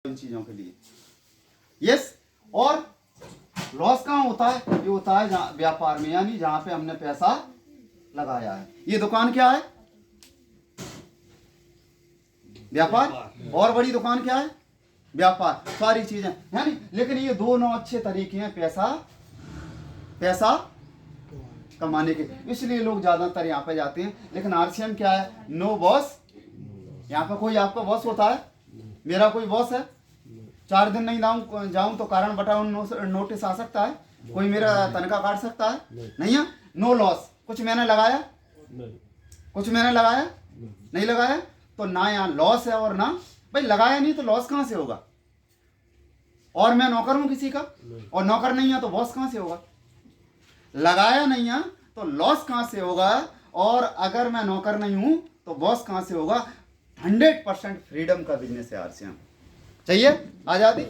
इन चीजों के लिए। यस, और लॉस कहाँ होता है? ये होता है व्यापार में, यानी जहां पे हमने पैसा लगाया है। ये दुकान क्या है? व्यापार। और बड़ी दुकान क्या है? व्यापार। सारी चीजें है नी, लेकिन ये दोनों अच्छे तरीके हैं पैसा कमाने के, इसलिए लोग ज्यादातर यहाँ पे जाते हैं। लेकिन आरसीएम क्या है? No boss. यहाँ पे कोई आपका बॉस होता है? मेरा कोई बॉस है? 4 दिन नहीं जाऊं तो कारण बताओ नोटिस आ सकता है? कोई मेरा तनख्वाह काट सकता है? नहीं है। No loss. कुछ मैंने लगाया? नहीं लगाया, तो ना यहाँ लॉस है और ना, भाई लगाया नहीं तो लॉस कहां से होगा? और मैं नौकर हूं किसी का, और नौकर नहीं है तो बॉस कहां से होगा? लगाया नहीं है तो लॉस कहां से होगा? और अगर मैं नौकर नहीं हूं तो बॉस कहां से होगा? 100% फ्रीडम का बिजनेस है आरसीएम। चाहिए आजादी,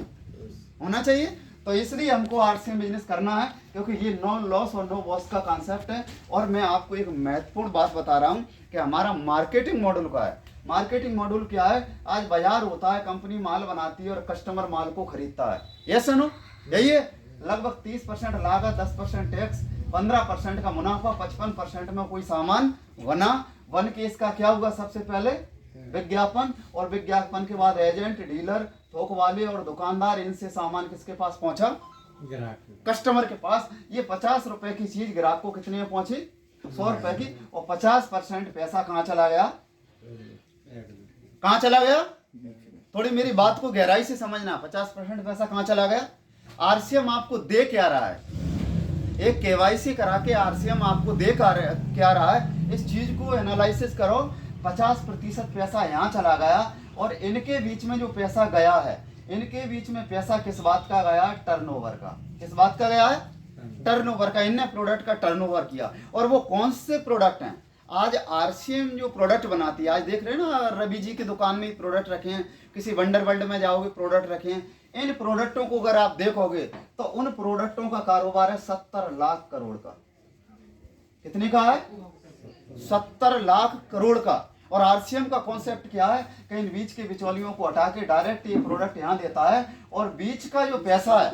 होना चाहिए। तो इसलिए हमको आरसीएम बिजनेस करना है, क्योंकि ये नो लॉस और नो बॉस का कॉन्सेप्ट है। और मैं आपको एक महत्वपूर्ण बात बता रहा हूं कि हमारा मार्केटिंग मॉडल का है। मार्केटिंग मॉडल क्या है? आज बाजार होता है, कंपनी माल बनाती है और कस्टमर माल को खरीदता है। यस नो, यही है। लगभग 30% लागत, 10% टैक्स, 15% का मुनाफा, 55% में कोई सामान बन के इसका क्या हुआ? सबसे पहले विज्ञापन, और विज्ञापन के बाद एजेंट, डीलर, थोक वाले और दुकानदार, इनसे सामान किसके पास पहुंचा? कस्टमर के पास। ये 50 रुपए की चीज ग्राहक को कितने में पहुंची? 100 रुपए की। और 50% पैसा कहाँ चला गया? थोड़ी मेरी बात को गहराई से समझना। 50% पैसा कहाँ चला गया? आरसीएम आपको दे क्या रहा है? एक केवाईसी करा के आरसीएम आपको दे क्या रहा है? इस चीज को एनालिसिस करो। 50% पैसा यहाँ चला गया, और इनके बीच में जो पैसा गया है, इनके बीच में पैसा किस बात का गया? टर्नओवर का। किस बात का गया है? टर्नओवर का। इनने प्रोडक्ट का टर्नओवर किया। और वो कौन से प्रोडक्ट हैं? आज आरसीएम जो प्रोडक्ट बनाती है, आज देख रहे हैं ना, रवि जी की दुकान में प्रोडक्ट रखे हैं, किसी वंडर वर्ल्ड में जाओगे प्रोडक्ट रखे हैं। इन प्रोडक्टों को अगर आप देखोगे तो उन प्रोडक्टों का कारोबार है 70 लाख करोड़ का। कितने का है? 70 लाख करोड़ का। और आरसीएम का कॉन्सेप्ट क्या है? कि इन बीच के बिचौलियों को हटा के डायरेक्ट ये प्रोडक्ट यहाँ देता है, और बीच का जो पैसा है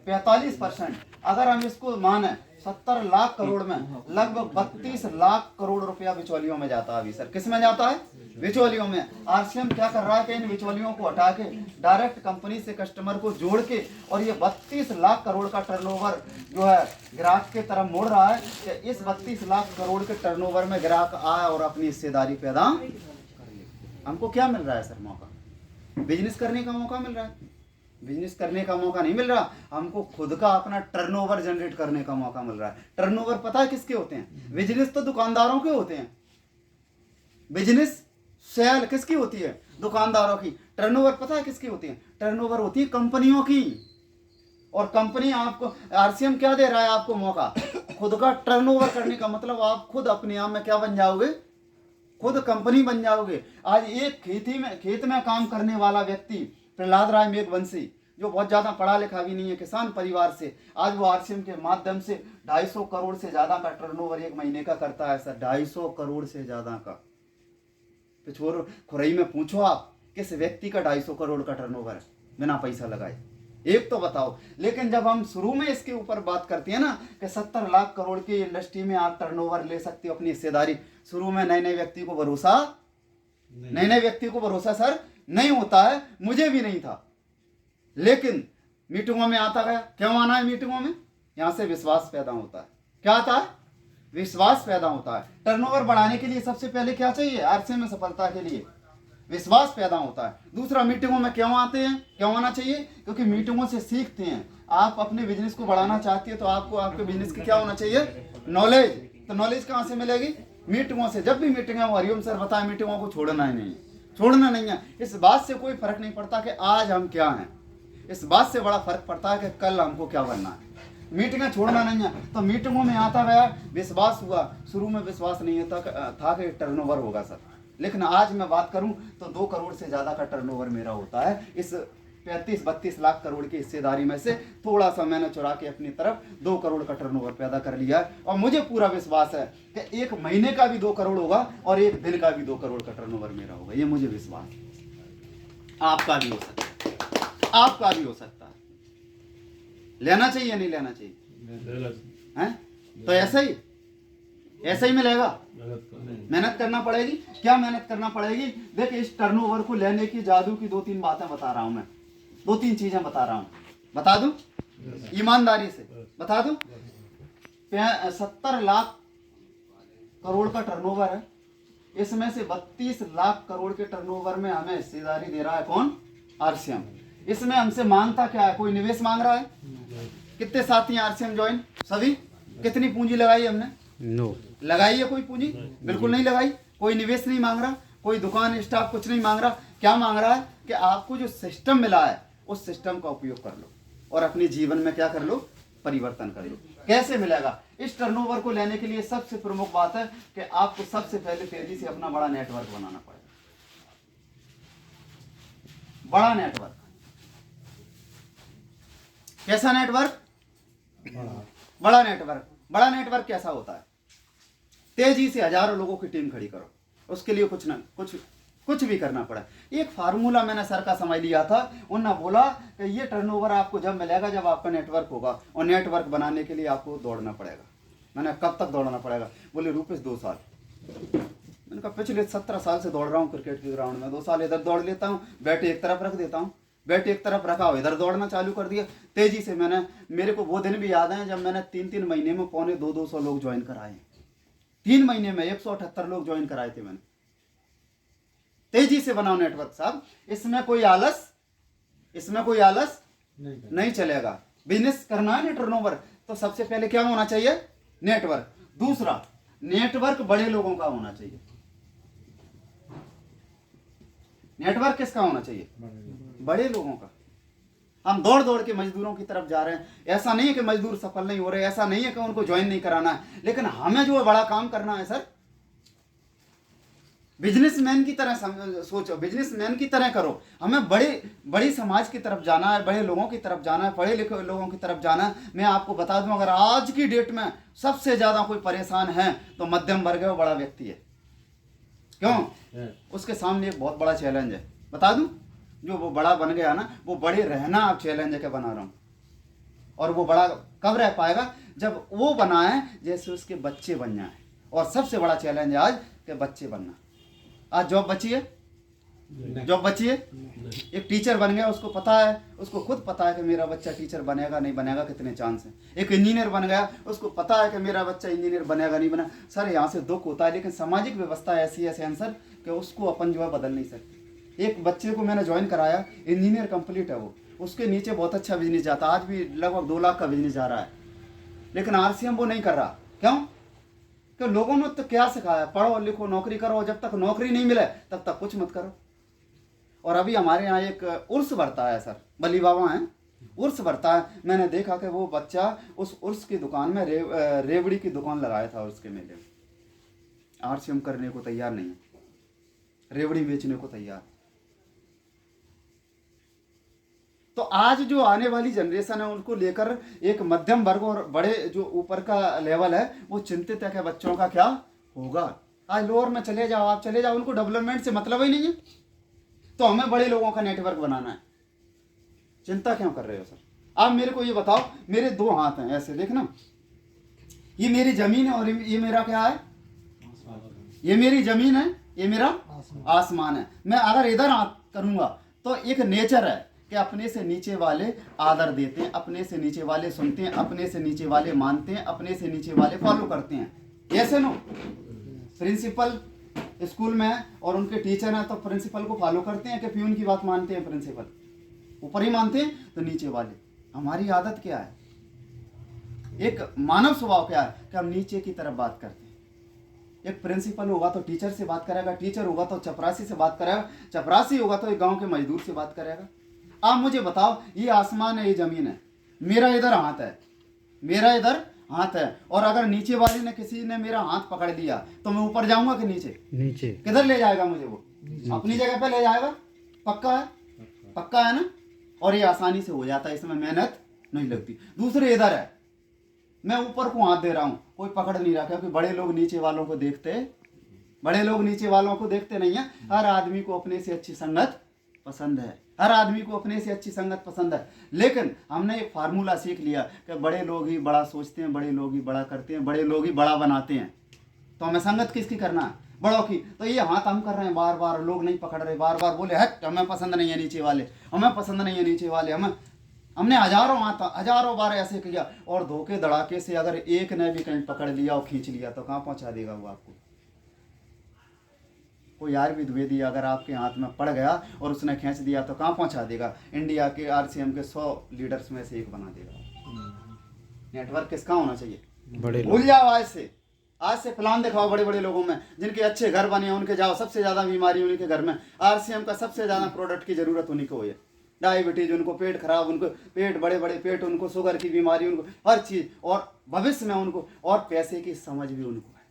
45%, अगर हम इसको माने 70 लाख करोड़ में लगभग 32 लाख करोड़ रुपया बिचौलियों में जाता है। अभी सर किस में जाता है? बिचौलियों में। आरसीएम क्या कर रहा है कि इन बिचौलियों को हटा के डायरेक्ट कंपनी से कस्टमर को जोड़ के, और ये 32 लाख करोड़ का टर्नओवर जो है ग्राहक के तरफ मोड़ रहा है। कि इस 32 लाख करोड़ के टर्नओवर में ग्राहक आए और अपनी हिस्सेदारी पैदा। हमको क्या मिल रहा है सर? मौका। बिजनेस करने का मौका मिल रहा है। बिजनेस करने का मौका नहीं मिल रहा, हमको खुद का अपना टर्नओवर जनरेट करने का मौका मिल रहा है। टर्नओवर पता है किसके होते हैं? बिजनेस तो दुकानदारों के होते हैं। बिजनेस सेल किसकी होती है? दुकानदारों की। टर्नओवर पता है किसकी होती है? टर्नओवर होती है कंपनियों की। और कंपनी आपको, आरसीएम क्या दे रहा है आपको? मौका खुद का टर्नओवर करने का। मतलब आप खुद अपने आप में क्या बन जाओगे? खुद कंपनी बन जाओगे। आज एक खेत में काम करने वाला व्यक्ति प्रहलाद राय मेघवंशी, जो बहुत ज्यादा पढ़ा लिखा भी नहीं है, किसान परिवार से, आज वो आरसीएम के माध्यम से 250 करोड़ से ज्यादा का टर्नओवर एक महीने का करता है सर। 250 करोड़ से ज्यादा का। पिछोर खुरई में पूछो आप, किस व्यक्ति का 250 करोड़ का टर्नओवर है बिना पैसा लगाए? एक तो बताओ। लेकिन जब हम शुरू में इसके ऊपर बात करते हैं ना कि 70 लाख करोड़ की इंडस्ट्री में आप टर्नओवर ले सकते हो अपनी हिस्सेदारी, शुरू में नए व्यक्ति को भरोसा सर नहीं होता है। मुझे भी नहीं था, लेकिन मीटिंगों में आता गया। क्यों आना है मीटिंगों में? यहां से विश्वास पैदा होता है। क्या आता है? विश्वास पैदा होता है। टर्नओवर बढ़ाने के लिए सबसे पहले क्या चाहिए? आरसीएम में सफलता के लिए विश्वास पैदा होता है। दूसरा, मीटिंगों में क्यों आते हैं? क्यों आना चाहिए? क्योंकि मीटिंगों से सीखते हैं। आप अपने बिजनेस को बढ़ाना चाहते हैं तो आपको आपके बिजनेस की क्या होना चाहिए? नॉलेज। तो नॉलेज कहां से मिलेगी? मीटिंगों से। जब भी मीटिंग है, हरिओम सर बताए, मीटिंगों को छोड़ना नहीं है। इस बात से कोई फर्क नहीं पड़ता कि आज हम क्या हैं, इस बात से बड़ा फर्क पड़ता है कि कल हमको क्या बनना है। मीटिंगें छोड़ना नहीं है। तो मीटिंगों में आता गया, विश्वास हुआ। शुरू में विश्वास नहीं था कि टर्नओवर होगा सर, लेकिन आज मैं बात करूं तो 2 करोड़ से ज्यादा का टर्नओवर मेरा होता है। इस 35-32 लाख करोड़ की हिस्सेदारी में से थोड़ा सा मैंने चुरा के अपनी तरफ 2 करोड़ का टर्नओवर पैदा कर लिया है। और मुझे पूरा विश्वास है कि एक महीने का भी 2 करोड़ होगा और एक दिन का भी 2 करोड़ का टर्नओवर मेरा होगा। ये मुझे विश्वास है। आपका भी हो सकता है। आपका भी हो सकता है। लेना चाहिए नहीं लेना चाहिए हैं? तो ऐसा ही मिलेगा। मेहनत करना पड़ेगी। क्या मेहनत करना पड़ेगी? देख, इस टर्नओवर को लेने की जादू की 2-3 बातें बता रहा हूं मैं, 2-3 चीजें बता रहा हूं। बता दूं ईमानदारी से? बता दूं 70 लाख करोड़ का टर्नओवर है, इसमें से 32 लाख करोड़ के टर्नओवर में हमें हिस्सेदारी दे रहा है कौन? आरसीएम। इसमें हमसे मांगता क्या है? कोई निवेश मांग रहा है? कितने साथी हैं आरसीएम ज्वाइन? सभी। कितनी पूंजी लगाई हमने? नो। लगाई है कोई पूंजी? बिल्कुल नहीं लगाई। कोई निवेश नहीं मांग रहा, कोई दुकान स्टाफ कुछ नहीं मांग रहा। क्या मांग रहा है? कि आपको जो सिस्टम मिला है उस सिस्टम का उपयोग कर लो और अपने जीवन में क्या कर लो? परिवर्तन कर लो। कैसे मिलेगा? इस टर्नओवर को लेने के लिए सबसे प्रमुख बात है कि आपको सबसे पहले तेजी से अपना बड़ा नेटवर्क बनाना पड़ेगा। बड़ा नेटवर्क। कैसा नेटवर्क? बड़ा नेटवर्क। बड़ा नेटवर्क कैसा होता है? तेजी से हजारों लोगों की टीम खड़ी करो। उसके लिए कुछ भी करना पड़ा। एक फार्मूला मैंने सर का समझ लिया था। उन्होंने बोला कि ये टर्नओवर आपको जब मिलेगा जब आपका नेटवर्क होगा, और नेटवर्क बनाने के लिए आपको दौड़ना पड़ेगा। मैंने कब तक दौड़ना पड़ेगा? बोले रुपीस 2 साल। मैंने कहा पिछले 17 साल से दौड़ रहा हूँ क्रिकेट के ग्राउंड में। 2 साल इधर दौड़ लेता हूँ, बैट एक तरफ रख देता हूँ, बैट एक तरफ रखा हो, इधर दौड़ना चालू कर दिया तेजी से। मेरे को वो दिन भी याद है जब मैंने 3-3 महीने में 250 लोग ज्वाइन कराए। 3 महीने में 178 लोग ज्वाइन कराए थे मैंने। तेजी से बनाओ नेटवर्क साहब। इसमें कोई आलस नहीं चलेगा। बिजनेस करना है ना टर्नओवर, तो सबसे पहले क्या होना चाहिए? नेटवर्क। दूसरा, नेटवर्क बड़े लोगों का होना चाहिए। नेटवर्क किसका होना चाहिए? बड़े लोगों का। हम दौड़ दौड़ के मजदूरों की तरफ जा रहे हैं। ऐसा नहीं है कि मजदूर सफल नहीं हो रहे, ऐसा नहीं है कि उनको ज्वाइन नहीं कराना है, लेकिन हमें जो बड़ा काम करना है सर, बिजनेसमैन की तरह सोचो, बिजनेसमैन की तरह करो। हमें बड़ी समाज की तरफ जाना है, बड़े लोगों की तरफ जाना है, पढ़े लिखे लोगों की तरफ जाना है। मैं आपको बता दूं, अगर आज की डेट में सबसे ज्यादा कोई परेशान है तो मध्यम वर्ग है, वो बड़ा व्यक्ति है। क्यों? उसके सामने एक बहुत बड़ा चैलेंज है। बता दूं, जो वो बड़ा बन गया ना, वो बड़े रहना आप चैलेंज है कि बना रहा हूं। और वो बड़ा कब रह पाएगा? जब वो बना है जैसे उसके बच्चे बन जाए। और सबसे बड़ा चैलेंज है आज के बच्चे बनना। आज जॉब बची है? जॉब बची है? एक टीचर बन गया, उसको खुद पता है कि मेरा बच्चा टीचर बनेगा नहीं बनेगा, कितने चांस हैं। एक इंजीनियर बन गया, उसको पता है कि मेरा बच्चा इंजीनियर बनेगा नहीं बनेगा। सर यहाँ से दुख होता है, लेकिन सामाजिक व्यवस्था ऐसी है सेंसर कि उसको अपन जो है बदल नहीं सकते। एक बच्चे को मैंने ज्वाइन कराया, इंजीनियर कंप्लीट है वो, उसके नीचे बहुत अच्छा बिजनेस जाता है, आज भी लगभग 2 लाख का बिजनेस जा रहा है, लेकिन आरसीएम वो नहीं कर रहा। क्यों? कि लोगों ने तो क्या सिखाया? पढ़ो लिखो नौकरी करो, जब तक नौकरी नहीं मिले तब तक कुछ मत करो। और अभी हमारे यहाँ एक उर्स बढ़ता है सर, बली बाबा हैं, उर्स बढ़ता है। मैंने देखा कि वो बच्चा उस उर्स की दुकान में रेवड़ी की दुकान लगाया था, उसके मेले में आरसीएम करने को तैयार नहीं है, रेवड़ी बेचने को तैयार। तो आज जो आने वाली जनरेशन है उनको लेकर एक मध्यम वर्ग और बड़े जो ऊपर का लेवल है वो चिंतित है कि बच्चों का क्या होगा। आज लोअर में चले जाओ, आप चले जाओ, उनको डेवलपमेंट से मतलब ही नहीं है। तो हमें बड़े लोगों का नेटवर्क बनाना है। चिंता क्यों कर रहे हो सर? आप मेरे को ये बताओ, मेरे 2 हाथ हैं ऐसे, देखना, ये मेरी जमीन है और ये मेरा क्या है? ये मेरी जमीन है, ये मेरा आसमान है। मैं अगर इधर हाथ करूंगा तो एक नेचर है कि अपने से नीचे वाले आदर देते हैं, अपने से नीचे वाले सुनते हैं, अपने से नीचे वाले मानते हैं, अपने से नीचे वाले फॉलो करते हैं। ऐसे नो प्रिंसिपल स्कूल में है और उनके टीचर हैं तो प्रिंसिपल को फॉलो करते हैं कि प्यून की बात मानते हैं? प्रिंसिपल ऊपर ही मानते हैं, तो नीचे वाले। हमारी आदत क्या है? एक मानव स्वभाव क्या है कि हम नीचे की तरफ बात करते हैं। एक प्रिंसिपल होगा तो टीचर से बात करेगा, टीचर होगा तो चपरासी से बात करेगा, चपरासी होगा तो एक गांव के मजदूर से बात करेगा। आप मुझे बताओ, ये आसमान है, ये जमीन है, मेरा इधर हाथ है, मेरा इधर हाथ है, और अगर नीचे वाले ने किसी ने मेरा हाथ पकड़ लिया तो मैं ऊपर जाऊंगा कि नीचे? किधर ले जाएगा मुझे? वो अपनी जगह पे ले जाएगा। पक्का है? पक्का है ना? और ये आसानी से हो जाता है, इसमें मेहनत नहीं लगती। दूसरे इधर है, मैं ऊपर को हाथ दे रहा हूँ, कोई पकड़ नहीं रहा, क्योंकि बड़े लोग नीचे वालों को देखते नहीं है। हर आदमी को अपने से अच्छी संगत पसंद है, हर आदमी को अपने से अच्छी संगत पसंद है। लेकिन हमने एक फार्मूला सीख लिया कि बड़े लोग ही बड़ा सोचते हैं, बड़े लोग ही बड़ा करते हैं, बड़े लोग ही बड़ा बनाते हैं। तो हमें संगत किसकी करना है? बड़ों की। तो ये हाथ हम कर रहे हैं, बार बार लोग नहीं पकड़ रहे, बार बार बोले हट हमें पसंद नहीं है नीचे वाले, हमें पसंद नहीं है नीचे वाले। हमने हजारों बार ऐसे किया, और धोखे धड़ाके से अगर एक ने भी कहीं पकड़ लिया और खींच लिया तो कहाँ पहुंचा देगा वो आपको? कोई आयुर्वेद द्विवेदी अगर आपके हाथ में पड़ गया और उसने खींच दिया तो कहाँ पहुंचा देगा? इंडिया के आरसीएम के 100 लीडर्स में से एक बना देगा। नेटवर्क किसका होना चाहिए? बड़े भूल जाओ आज से प्लान दिखाओ बड़े बड़े लोगों में, जिनके अच्छे घर बने उनके जाओ, सबसे ज्यादा बीमारी उन्हीं के घर में। आरसीएम का सबसे ज्यादा प्रोडक्ट की जरूरत उन्हीं को है। डायबिटीज उनको, पेट खराब उनको, पेट बड़े बड़े पेट उनको, शुगर की बीमारी उनको, हर चीज, और भविष्य में उनको, और पैसे की समझ भी उनको है।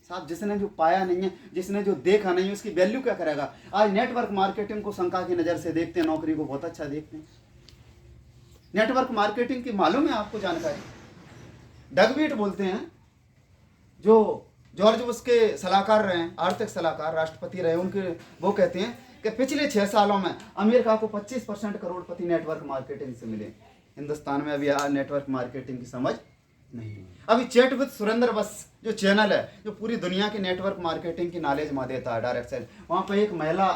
साहब जिसने जो पाया नहीं है, जिसने जो देखा नहीं है, उसकी वैल्यू क्या करेगा? आज नेटवर्क मार्केटिंग को शंका की नजर से देखते हैं, नौकरी को बहुत अच्छा देखते हैं। नेटवर्क मार्केटिंग की मालूम है आपको जानकारी? डगबीट बोलते हैं, जो जॉर्ज बुश के सलाहकार रहे, आर्थिक सलाहकार, राष्ट्रपति रहे, उनके वो कहते हैं कि पिछले 6 सालों में अमेरिका को 25% करोड़पति नेटवर्क मार्केटिंग से मिले। हिंदुस्तान में अभी नेटवर्क मार्केटिंग की समझ नहीं। अभी चैट विद सुरेंद्र बस जो चैनल है, जो पूरी दुनिया की नेटवर्क मार्केटिंग की नॉलेज वहाँ देता है, डायरेक्ट सेल। वहाँ पे एक महिला,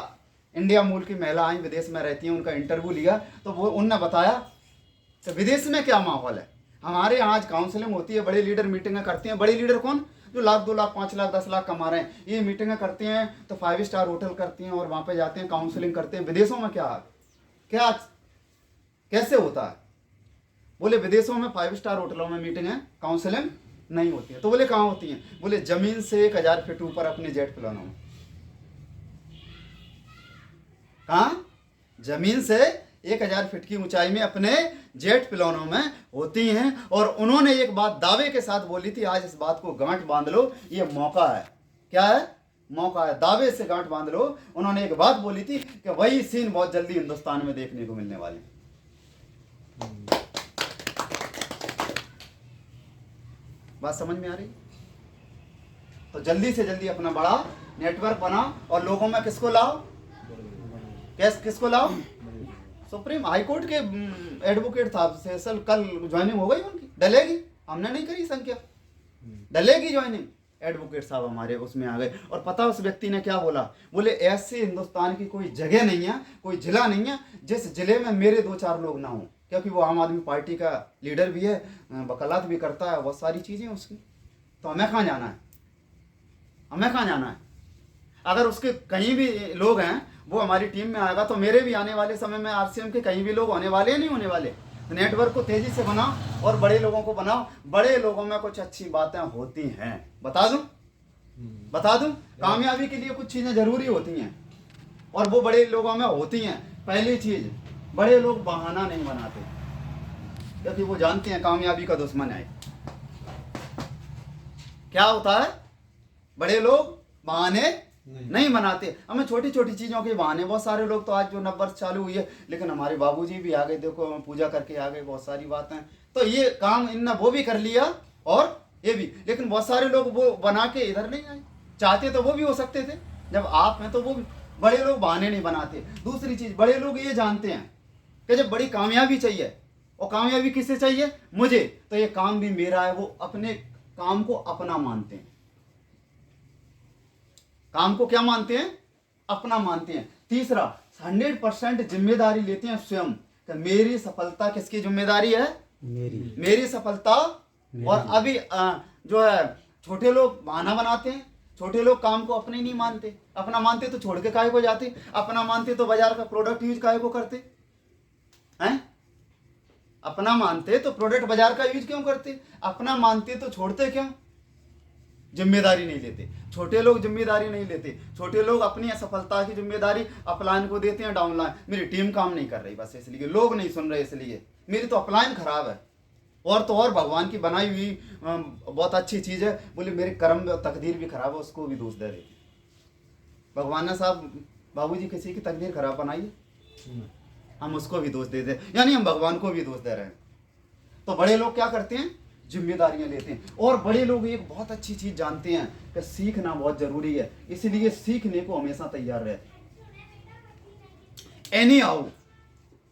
इंडिया मूल की महिला आई, विदेश में रहती है, उनका इंटरव्यू लिया तो वो उनने बताया कि विदेश में क्या माहौल है। हमारे यहाँ आज काउंसलिंग होती है, बड़े लीडर मीटिंगें करते हैं। बड़े लीडर कौन? जो लाख, 2 लाख, 5 लाख, 10 लाख कमा रहे हैं, ये मीटिंगें करते हैं तो 5 स्टार होटल करते हैं और वहाँ पे जाते हैं, काउंसलिंग करते हैं। विदेशों में क्या कैसे होता है? बोले विदेशों में 5 स्टार होटलों में मीटिंगें, काउंसलिंग नहीं होती है। तो बोले कहाँ होती हैं? बोले जमीन से 1000 फीट ऊपर अपने जेट प्लानों में। कहाँ? जमीन से 1000 फीट की ऊंचाई में अपने जेट प्लानों में होती हैं। और उन्होंने एक बात दावे के साथ बोली थी, आज इस बात को गांठ बांध लो, ये मौका है। क्या है? मौका है, दावे से गांठ बांध लो। उन्होंने एक बात बोली थी कि वही सीन बहुत जल्दी हिंदुस्तान में देखने को मिलने वाले। बात समझ में आ रही? तो जल्दी से जल्दी अपना बड़ा नेटवर्क बनाओ और लोगों में किसको लाओ? किसको लाओ? सुप्रीम हाई कोर्ट के एडवोकेट साहब से कल ज्वाइनिंग हो गई उनकी, डलेगी, हमने नहीं करी संख्या, डलेगी ज्वाइनिंग। एडवोकेट साहब हमारे उसमें आ गए। और पता उस व्यक्ति ने क्या बोला? बोले ऐसे हिंदुस्तान की कोई जगह नहीं है, कोई जिला नहीं है जिस जिले में मेरे 2-4 लोग ना हो, क्योंकि वो आम आदमी पार्टी का लीडर भी है, वकालत भी करता है, बहुत सारी चीजें उसकी। तो हमें कहाँ जाना है? हमें कहाँ जाना है? अगर उसके कहीं भी लोग हैं, वो हमारी टीम में आएगा तो मेरे भी आने वाले समय में आरसीएम के कहीं भी लोग होने वाले हैं, नहीं होने वाले। तो नेटवर्क को तेजी से बनाओ और बड़े लोगों को बनाओ। बड़े लोगों में कुछ अच्छी बातें होती हैं, बता दूं कामयाबी के लिए कुछ चीजें जरूरी होती हैं और वो बड़े लोगों में होती हैं। पहली चीज, बड़े लोग बहाना नहीं बनाते, क्योंकि वो जानते हैं कामयाबी का दुश्मन है। क्या होता है? बड़े लोग बहाने नहीं बनाते। हमें छोटी छोटी चीजों के बहाने, बहुत सारे लोग तो आज जो नववर्ष चालू हुई है, लेकिन हमारे बाबूजी भी आ गए, देखो पूजा करके आ गए, बहुत सारी बातें। तो ये काम इनने वो भी कर लिया और ये भी, लेकिन बहुत सारे लोग वो बना के इधर नहीं आए। चाहते तो वो भी हो सकते थे, जब आप हैं तो वो भी। बड़े लोग बहाने नहीं बनाते। दूसरी चीज, बड़े लोग ये जानते हैं कि जब बड़ी कामयाबी चाहिए, और कामयाबी किससे चाहिए? मुझे, तो ये काम भी मेरा है। वो अपने काम को अपना मानते हैं। काम को क्या मानते हैं? अपना मानते हैं। तीसरा, 100% जिम्मेदारी लेते हैं स्वयं, कि मेरी सफलता किसकी जिम्मेदारी है? मेरी सफलता। और अभी जो है, छोटे लोग बहाना बनाते हैं, छोटे लोग काम को अपने नहीं मानते। अपना मानते तो छोड़ के काहे को जाते? अपना मानते तो बाजार का प्रोडक्ट यूज काहे को करते हैं? अपना मानते तो प्रोडक्ट बाजार का यूज क्यों करते? अपना मानते तो छोड़ते क्यों? जिम्मेदारी नहीं लेते। छोटे लोग जिम्मेदारी नहीं लेते। छोटे लोग अपनी असफलता की जिम्मेदारी अपलाइन को देते हैं, डाउनलाइन। मेरी टीम काम नहीं कर रही, बस इसलिए लोग नहीं सुन रहे, इसलिए मेरी तो अपलाइन खराब है। और तो और भगवान की बनाई हुई बहुत अच्छी चीज है, बोले मेरे कर्म तकदीर भी खराब है, उसको भी दोष दे देते। भगवान ने साहब बाबूजी किसी की तकदीर खराब बनाई है, हम उसको भी दोष दे दे, यानी हम भगवान को भी दोष दे रहे हैं। तो बड़े लोग क्या करते हैं? जिम्मेदारियां लेते हैं। और बड़े लोग एक बहुत अच्छी चीज जानते हैं कि सीखना बहुत जरूरी है, इसलिए सीखने को हमेशा तैयार रहे। एनी हाउ,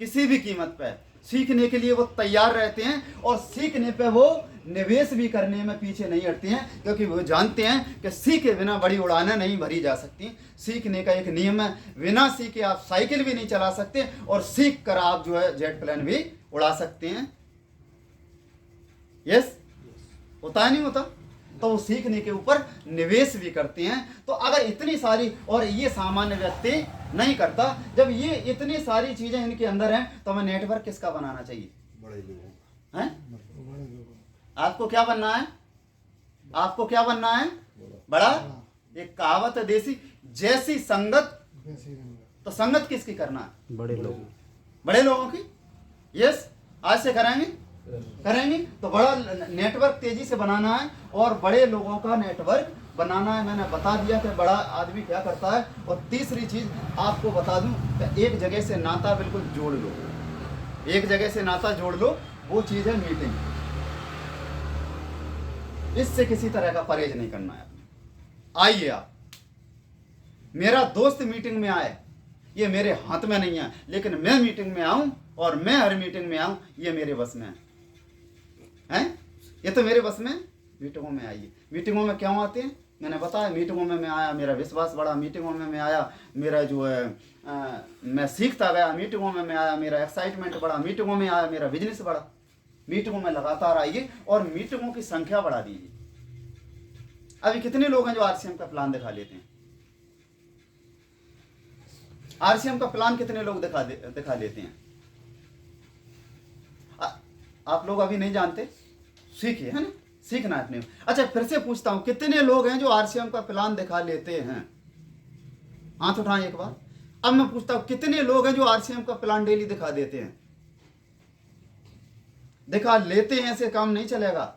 किसी भी कीमत पे सीखने के लिए वो तैयार रहते हैं, और सीखने पे वो निवेश भी करने में पीछे नहीं हटते हैं, क्योंकि वो जानते हैं कि सीखे बिना बड़ी उड़ानें नहीं भरी जा सकती। सीखने का एक नियम है, बिना सीखे आप साइकिल भी नहीं चला सकते, और सीख कर आप जो है जेट प्लेन भी उड़ा सकते हैं। यस, होता है नहीं होता? तो वो सीखने के ऊपर निवेश भी करते हैं। तो अगर इतनी सारी, और ये सामान्य व्यक्ति नहीं करता, जब ये इतनी सारी चीजें इनके अंदर हैं, तो हमें नेटवर्क किसका बनाना चाहिए? बड़े लोगों का। हैं? आपको क्या बनना है? आपको क्या बनना है? बड़ा। एक कहावत है देसी, जैसी संगत तो संगत किसकी करना है? बड़े लोग, बड़े लोगों की। यस, आज से करेंगे तो बड़ा नेटवर्क तेजी से बनाना है, और बड़े लोगों का नेटवर्क बनाना है। मैंने बता दिया कि बड़ा आदमी क्या करता है। और तीसरी चीज आपको बता दूं कि एक जगह से नाता बिल्कुल जोड़ लो, एक जगह से नाता जोड़ लो, वो चीज है मीटिंग। इससे किसी तरह का परहेज नहीं करना है। आइए आप, मेरा दोस्त मीटिंग में आए, ये मेरे हाथ में नहीं है, लेकिन मैं मीटिंग में आऊं और मैं हर मीटिंग में आऊं, ये मेरे बस में है। ये तो मेरे बस में। मीटिंगों में आइए। मीटिंगों में क्यों आते हैं? मैंने बताया, मीटिंगों में मैं आया, मेरा विश्वास बढ़ा। मीटिंगों में मैं आया, मेरा जो है मैं सीखता गया। मीटिंगों में मैं आया, मेरा एक्साइटमेंट बढ़ा। मीटिंगों में आया, मेरा बिजनेस बढ़ा। मीटिंगों में लगातार आइए, और मीटिंगों की संख्या बढ़ा दीजिए। अभी कितने लोग हैं जो आरसीएम का प्लान दिखा लेते हैं? आरसीएम का प्लान कितने लोग दिखा लेते हैं? आप लोग अभी नहीं जानते, सीखिए, है ना? सीखना है अपने। अच्छा, फिर से पूछता हूं, कितने लोग हैं जो आरसीएम का प्लान दिखा लेते हैं? हाथ उठाएं एक बार। अब मैं पूछता हूं, कितने लोग हैं जो आरसीएम का प्लान डेली दिखा देते हैं? दिखा लेते हैं, ऐसे काम नहीं चलेगा।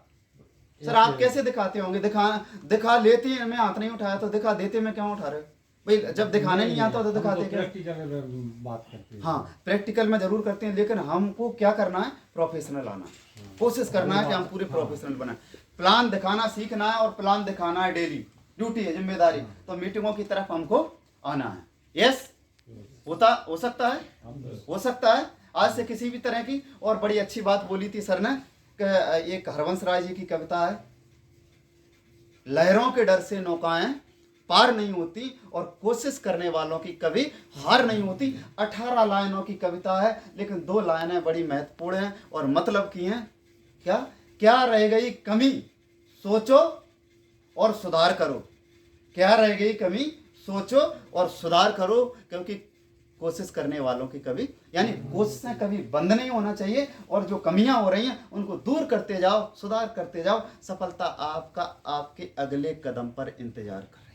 सर आप कैसे दिखाते होंगे? दिखा लेते हैं, मैं हाथ नहीं उठाया, तो दिखा देते में क्यों उठा रहे हो भाई? जब दिखाने नहीं आता तो दिखाते क्या? बात करते हैं। हाँ, प्रैक्टिकल में जरूर करते हैं, लेकिन हमको क्या करना है? प्रोफेशनल आना। कोशिश करना है कि हम पूरे प्रोफेशनल बनाए। प्लान दिखाना सीखना है, और प्लान दिखाना है डेली, ड्यूटी है, जिम्मेदारी। तो मीटिंगों की तरफ हमको आना है। यस, हो सकता है, हो सकता है। आज से किसी भी तरह की। और बड़ी अच्छी बात बोली थी सर ने, कि एक हरवंश राय जी की कविता है, लहरों के डर से नौकाएं पार नहीं होती, और कोशिश करने वालों की कभी हार नहीं होती। 18 लाइनों की कविता है, लेकिन 2 लाइनें बड़ी महत्वपूर्ण हैं और मतलब की हैं। क्या रह गई कमी, सोचो और सुधार करो। क्या रह गई कमी, सोचो और सुधार करो। क्योंकि कोशिश करने वालों की कभी, यानी कोशिशें कभी बंद नहीं होना चाहिए, और जो कमियां हो रही हैं उनको दूर करते जाओ, सुधार करते जाओ। सफलता आपका आपके अगले कदम पर इंतजार कर